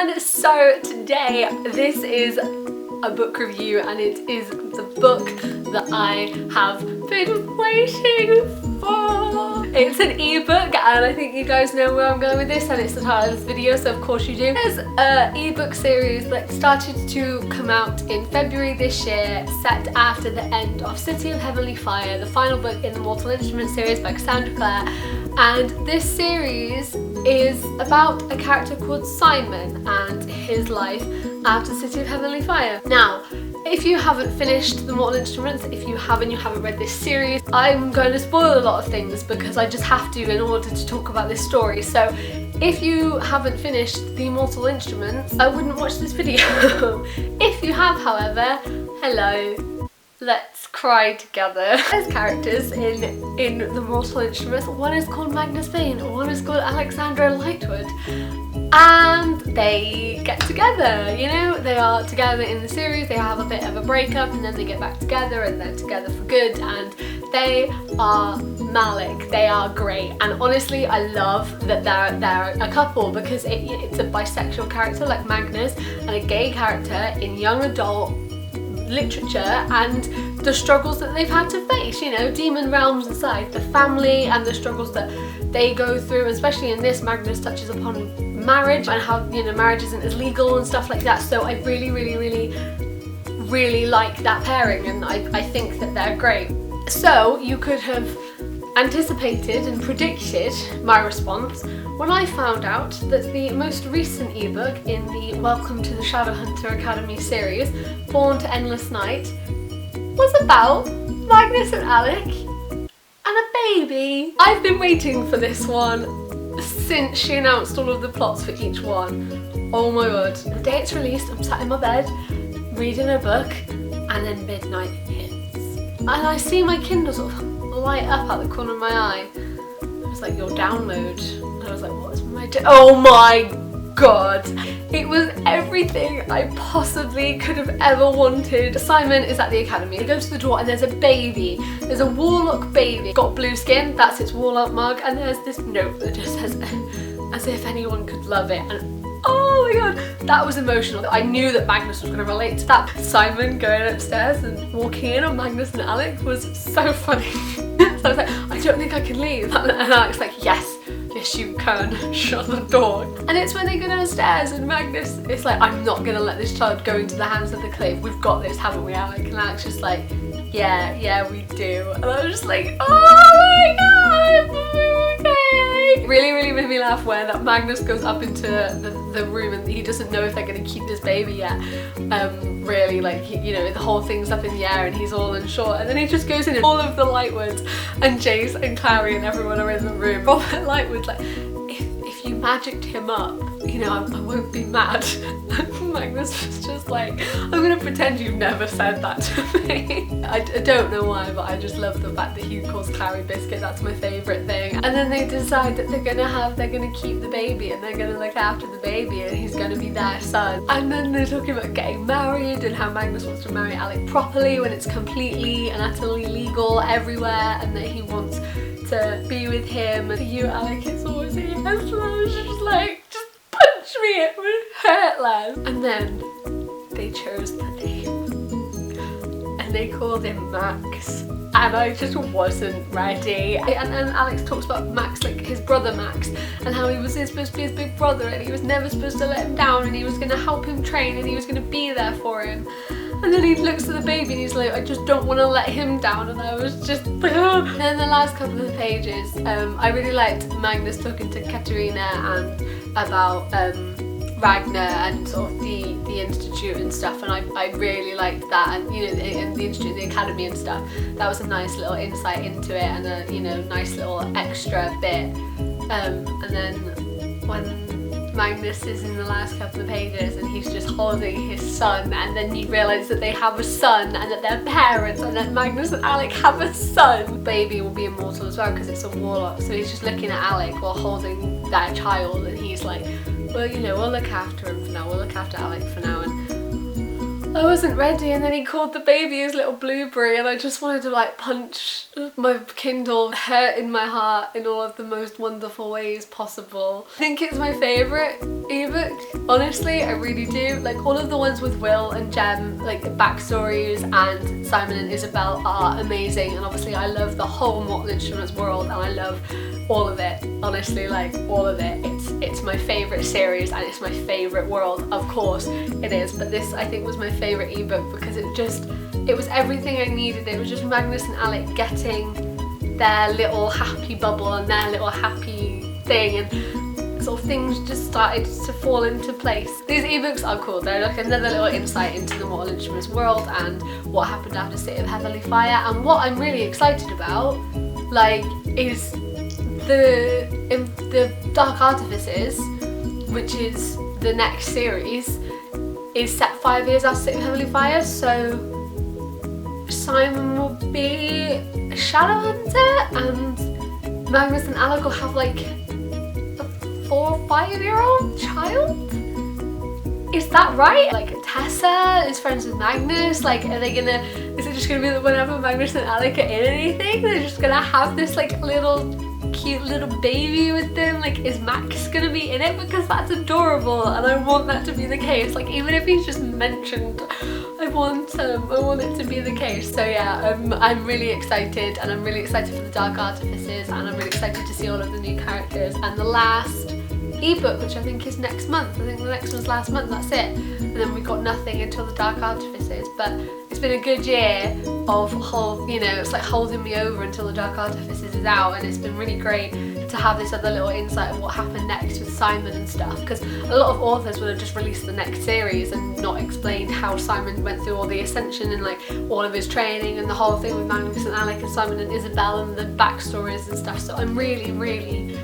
And so today, this is a book review, and it is the book that I have been waiting for. It's an ebook, and I think you guys know where I'm going with this, and it's the title of this video, so of course you do. There's an ebook series that started to come out in February this year, set after the end of City of Heavenly Fire, the final book in the Mortal Instruments series by Cassandra Clare. And this series is about a character called Simon and his life after City of Heavenly Fire. Now, if you haven't finished the Mortal Instruments, if you haven't read this series, I'm going to spoil a lot of things because I just have to in order to talk about this story. So if you haven't finished the Mortal Instruments, I wouldn't watch this video. If you have, however, hello. Let's cry together. There's characters in the Mortal Instruments. One is called Magnus Vane, one is called Alexandra Lightwood, and they get together, you know, they are together in the series, they have a bit of a breakup and then they get back together and they're together for good, and they are MALEC. They are great, and honestly I love that they're a couple because it's a bisexual character like Magnus and a gay character in young adult literature, and the struggles that they've had to face, you know, demon realms inside the family and the struggles that they go through, especially in this. Magnus touches upon marriage and how, you know, marriage isn't as legal and stuff like that, so I really like that pairing, and I think that they're great. So you could have anticipated and predicted my response when I found out that the most recent ebook in the Welcome to the Shadowhunter Academy series, Born to Endless Night, was about Magnus and Alec and a baby. I've been waiting for this one since she announced all of the plots for each one. Oh my god. The day it's released, I'm sat in my bed reading a book, and then midnight hits. And I see my Kindle sort of light up at the corner of my eye. It was like, your download. And I was like, what is my oh my god. It was everything I possibly could have ever wanted. Simon is at the academy. He goes to the door and there's a baby. There's a warlock baby. Got blue skin, that's its warlock mug, and there's this note that just says, as if anyone could love it. And oh my god, that was emotional. I knew that Magnus was going to relate to that. Simon going upstairs and walking in on Magnus and Alec was so funny. So I was like, I don't think I can leave. And Alec's like, yes you can, shut the door. And it's when they go downstairs and Magnus is like, I'm not going to let this child go into the hands of the cliff. We've got this, haven't we, Alec? And Alec's just like, yeah, we do. And I was just like, oh my god, okay. Really made me laugh when Magnus goes up into the room and he doesn't know if they're going to keep this baby yet. Really, like, you know, the whole thing's up in the air and he's all unsure, and then he just goes in and all of the Lightwoods and Jace and Clary and everyone are in the room. Robert Lightwood's like, if you magicked him up, you know, I won't be mad. And Magnus was just like, I'm gonna pretend you've never said that to me. I don't know why, but I just love the fact that he calls Clary Biscuit. That's my favourite thing. And then they decide that they're gonna keep the baby and they're gonna look after the baby and he's gonna be their son. And then they're talking about getting married and how Magnus wants to marry Alec properly when it's completely and utterly legal everywhere, and that he wants to be with him. And for you, Alec, it's always a yes. And I was just like, just punch me, it would hurt less. And then they chose the name and they called him Max, and I just wasn't ready. And Alex talks about Max, like his brother Max, and how he was supposed to be his big brother and he was never supposed to let him down, and he was going to help him train and he was going to be there for him. And then he looks at the baby and he's like, I just don't want to let him down, and I was just and then the last couple of pages, I really liked Magnus talking to Katerina and about Ragnar and sort of the institute and stuff, and I really liked that, and you know, and the institute, the academy and stuff. That was a nice little insight into it, and a, you know, nice little extra bit. And then when Magnus is in the last couple of pages and he's just holding his son, and then you realise that they have a son and that they're parents, and that Magnus and Alec have a son. Baby will be immortal as well because it's a warlock, so he's just looking at Alec while holding that child, and he's like, well, you know, we'll look after him for now, we'll look after Alec for now. And I wasn't ready, and then he called the baby his little blueberry, and I just wanted to like punch my Kindle, hurt in my heart in all of the most wonderful ways possible. I think it's my favourite ebook, honestly, I really do. Like all of the ones with Will and Jem, like the backstories, and Simon and Isabel are amazing, and obviously I love the whole Mortal Instruments world, and I love all of it, honestly, like all of it. It's my favourite series and it's my favourite world, of course it is, but this I think was my favourite ebook because it was everything I needed. It was just Magnus and Alec getting their little happy bubble and their little happy thing, and sort of things just started to fall into place. These ebooks are cool. They're like another little insight into the Mortal Instruments world and what happened after City of Heavenly Fire, and what I'm really excited about, like, is the Dark Artifices, which is the next series, is set 5 years after City of Heavenly Fire, so Simon will be a Shadowhunter and Magnus and Alec will have like a 4 or 5 year old child? Is that right? Like Tessa is friends with Magnus, like is it just gonna be that whenever Magnus and Alec are in anything, they're just gonna have this like little cute little baby with them? Like, is Max gonna be in it? Because that's adorable and I want that to be the case. Like, even if he's just mentioned, I want it to be the case. So yeah, I'm really excited, and I'm really excited for the Dark Artifices, and I'm really excited to see all of the new characters. And the last ebook, which I think is next month, I think the next one's last month, that's it, and then we got nothing until the Dark Artifices. But it's been a good year of it's like holding me over until the Dark Artifices is out, and it's been really great to have this other little insight of what happened next with Simon and stuff, because a lot of authors would have just released the next series and not explained how Simon went through all the ascension and like all of his training and the whole thing with Magnus and Alec and Simon and Isabel and the backstories and stuff. So I'm really, really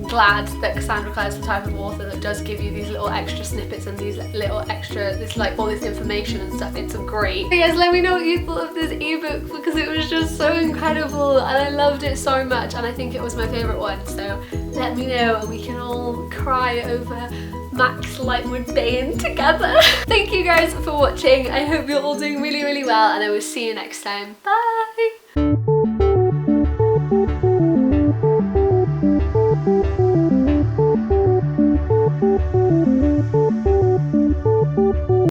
glad that Cassandra Clare is the type of author that does give you these little extra snippets and these little extra, all this information and stuff. It's great. So guys, let me know what you thought of this ebook, because it was just so incredible and I loved it so much, and I think it was my favourite one. So let me know and we can all cry over Max Lightwood Bane together. Thank you guys for watching. I hope you're all doing really, really well, and I will see you next time. Bye!